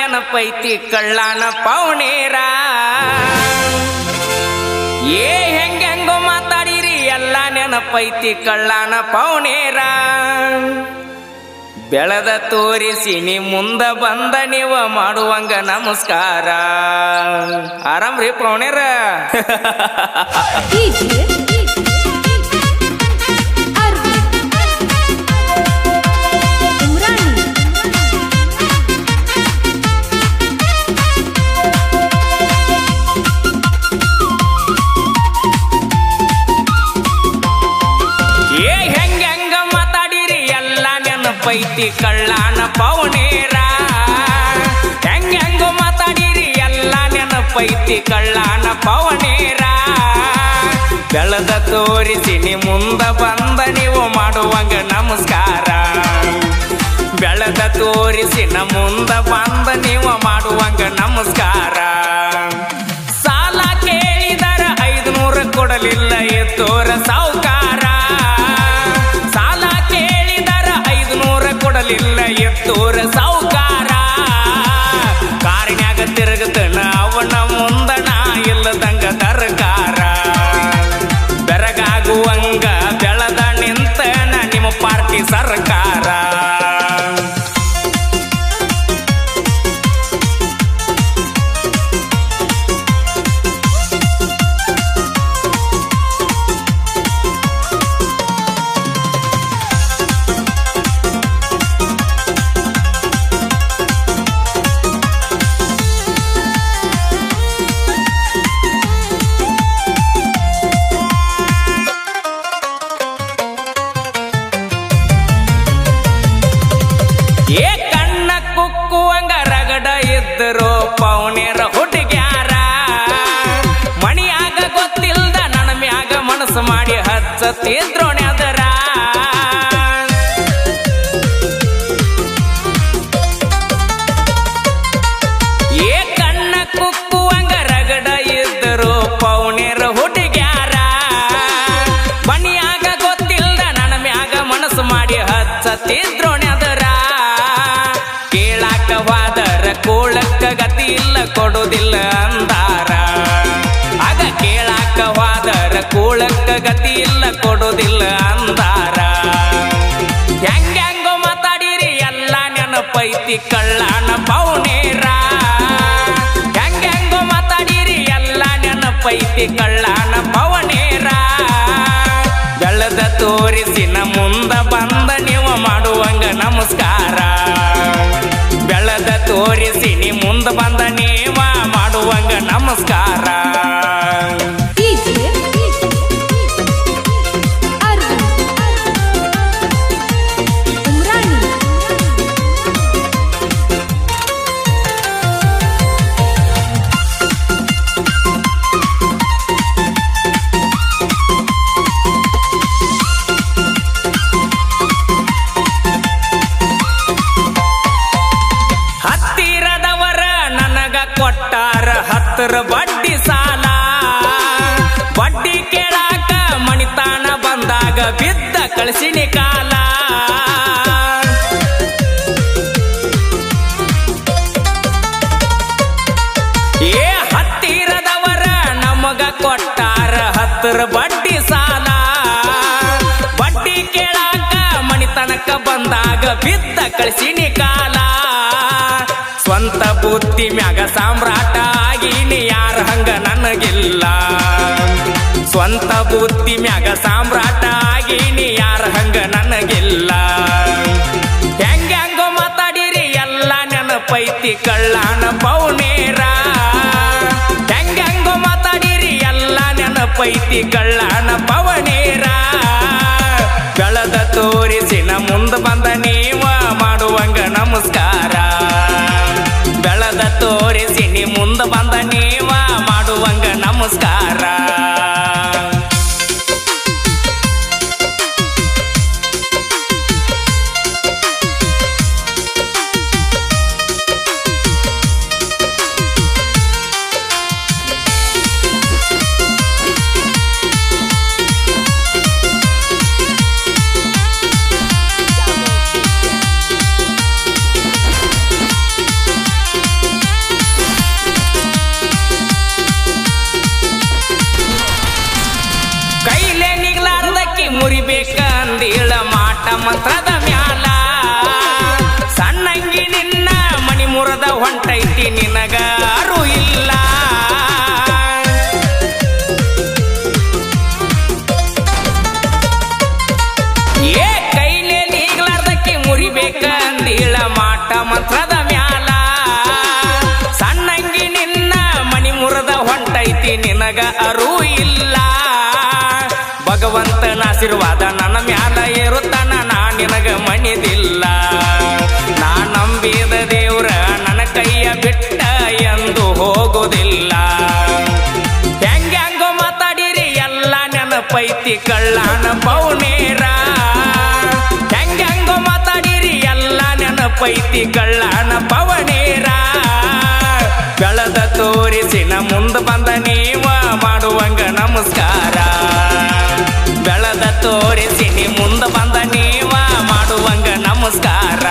ನೆನಪೈತಿ ಕಳ್ಳಾನ ಪೌನೇರ ಏ ಹೆಂಗೆಂಗೋ ಮಾತಾಡಿರಿ ಎಲ್ಲ ನೆನಪೈತಿ ಕಳ್ಳಾನ ಪೌನೇರ ಬೆಳೆದ ತೋರಿಸಿ ನೀ ಮುಂದ ಬಂದ ನೀವ ಮಾಡುವಂಗ ನಮಸ್ಕಾರ ಆರಾಮ್ರಿ ಪೌನೇರ ಪೈತಿ ಕಳ್ಳಾನ ಪೌನೇರ ಹೆಂಗೆಂಗೋ ಮಾತಾಡಿರಿ ಎಲ್ಲ ನೆನಪೈತಿ ಕಳ್ಳಾನ ಪೌನೇರ ಬೆಳೆದ ತೋರಿಸಿ ನೀ ಮುಂದ ಬಂದ ನೀವು ಮಾಡುವಂಗ ನಮಸ್ಕಾರ ಬೆಳೆದ ತೋರಿಸಿ ನ ಮುಂದ ಬಂದ ನೀವು ಮಾಡುವಂಗ ನಮಸ್ಕಾರ ಸಾಲ ಕೇಳಿದರ 500 ಕೊಡಲಿಲ್ಲ ಎತ್ತೋರ ಸಾವುಕಾರ ಕೊಡಲಿಲ್ಲ ಎತ್ತೂರ ಸಾವುಕಾರ ಕಾರಿನ್ಯಾಗ ತಿರುಗತನ ಅವನ ಮುಂದಣ ಇಲ್ಲದಂಗ ತರಕಾರ ಬೆರಗಾಗುವಂಗ ಬೆಳೆದ ನಿಂತನ ನಿಮ್ಮ ಪಾರ್ಟಿ ಸರ್ಕಾರ ಏ ಕಣ್ಣ ಕುಕ್ಕುವಂಗ ರಗಡ ಇದ್ದರು ಪೌನೇರ ಹುಡುಗ್ಯಾರ ಮಣಿಯಾಗ ಗೊತ್ತಿಲ್ದ ನನ್ನ ಮ್ಯಾಗ ಮನಸ್ಸು ಮಾಡಿ ಹಚ್ಚತಿದ್ರೋಣೆ ಅದರ ಏ ಕಣ್ಣ ಕುಕ್ಕುವಂಗ ರಗಡ ಇದ್ದರು ಪೌನೇರ ಹುಡುಗ್ಯಾರ ಮಣಿಯಾಗ ಗೊತ್ತಿಲ್ದ ನನ್ನ ಮ್ಯಾಗ ಮನಸ್ಸು ಮಾಡಿ ಹಚ್ಚತಿದ್ರೋಣೆ ಅದರ ಕೋಳಕ್ಕ ಗತಿ ಇಲ್ಲ ಕೊಡುವುದಿಲ್ಲ ಅಂದಾರ ಆಗ ಕೇಳಾಕ ಹೋದರ ಕೋಳಕ್ಕ ಗತಿ ಇಲ್ಲ ಕೊಡುವುದಿಲ್ಲ ಅಂದಾರ ಹೆಂಗೆಂಗೋ ಮಾತಾಡಿರಿ ಎಲ್ಲ ನೆನಪೈತಿ ಕಳ್ಳಾನ ಪೌನೇರ ಹೆಂಗೆಂಗೋ ಮಾತಾಡಿರಿ ಎಲ್ಲ ನೆನಪೈತಿ ಕಳ್ಳಾನ ಪೌನೇರ ಬೆಳೆದ ತೋರಿಸಿ ನ ಮುಂದ ಬಂದ ನೀವು ಮಾಡುವಂಗ ನಮಸ್ಕಾರ ಬೆಳೆದ ತೋರಿಸಿ ನೀ ಮುಂದ ಬಂದ ನೀವ ಮಾಡುವಂಗ ನಮಸ್ಕಾರ ಕೊಟ್ಟಾರ 10 ಬಡ್ಡಿ ಸಾಲ ಬಡ್ಡಿ ಕೇಳಾಕ ಮಣಿತಾನ ಬಂದಾಗ ಬಿದ್ದ ಕಳಿಸಿನಿ ಕಾಲ ಏ ಹತ್ತಿರದವರ ನಮಗ ಕೊಟ್ಟಾರ 10 ಬಡ್ಡಿ ಸಾಲ ಬಡ್ಡಿ ಕೇಳಾಕ ಮಣಿತನಕ ಬಂದಾಗ ಬಿದ್ದ ಕಳಿಸಿನಿ ಕಾಲ ಸ್ವಂತ ಬುದ್ಧಿ ಮ್ಯಾಗ ಸಾಮ್ರಾಟ ಆಗೀನಿ ಯಾರ ಹಂಗ ನನಗಿಲ್ಲ ಸ್ವಂತ ಬುದ್ಧಿ ಮ್ಯಾಗ ಸಾಮ್ರಾಟ ಆಗೀನಿ ಯಾರ ಹಂಗ ನನಗಿಲ್ಲ ಹೆಂಗೆಂಗೋ ಮಾತಾಡಿರಿ ಎಲ್ಲ ನೆನಪೈತಿ ಕಳ್ಳಾನ ಪೌನೇರ ಹೆಂಗೆಂಗೋ ಮಾತಾಡಿರಿ ಎಲ್ಲ ನೆನಪೈತಿ ಕಳ್ಳಾನ ಪೌನೇರ ಬೆಳೆದ ತೋರಿಸಿ ನ ಮುಂದ ಬಂದ ನೀವ ಮಾಡುವಂಗ ನಮಸ್ಕಾರ ಬೆಳೆದ ತೋರಿಸಿ ನೀ ಮುಂದ ಬಂದ ನೀವ ಮಾಡುವಂಗ ನಮಸ್ಕಾರ ಮಂತ್ರದ ಮ್ಯಾಲ ಸಣ್ಣಂಗಿ ನಿನ್ನ ಮಣಿ ಮುರದ ಹೊಂಟೈತಿ ನಿನಗ ಅರು ಇಲ್ಲ ಏ ಕೈಲೇ ನೀಗ್ಲಾರ್ದಕ್ಕೆ ಮುರಿಬೇಕ ಅಂದೀಳ ಮಾಟ ಮಂತ್ರದ ಮ್ಯಾಲ ಸಣ್ಣಂಗಿ ನಿನ್ನ ಮಣಿ ಮುರದ ಹೊಂಟೈತಿ ನಿನಗ ಅರು ಇಲ್ಲ ಭಗವಂತನ ಆಶೀರ್ವಾದ ನನ್ನ ಮ್ಯಾಲ ಇರುತ್ತಾನ ನಾ ನಿನಗ ಮಣಿದಿಲ್ಲ ನಾ ನಂಬಿದ ದೇವ್ರ ನನ್ನ ಕೈಯ ಬಿಟ್ಟ ಎಂದು ಹೋಗುವುದಿಲ್ಲ ಹೆಂಗ್ಯಾಂಗೋ ಮಾತಾಡಿರಿ ಎಲ್ಲ ನೆನಪೈತಿ ಕಳ್ಳಾನ ಪೌನೇರ ಹೆಂಗ್ಯಾಂಗೋ ಮಾತಾಡಿರಿ ಎಲ್ಲ ನೆನಪೈತಿ ಕಳ್ಳಾನ ಪವನೇರ ಬೆಳೆದ ತೋರಿಸಿನ ಮುಂದೆ ಬಂದ ನೀವ ಮಾಡುವಂಗ ನಮಸ್ಕಾರ ಬೆಳೆದ ತೋರಿಸಿ ನೀ ಮುಂದೆ ಬಂದ ನೀವ ಮಾಡುವಂಗ ನಮಸ್ಕಾರ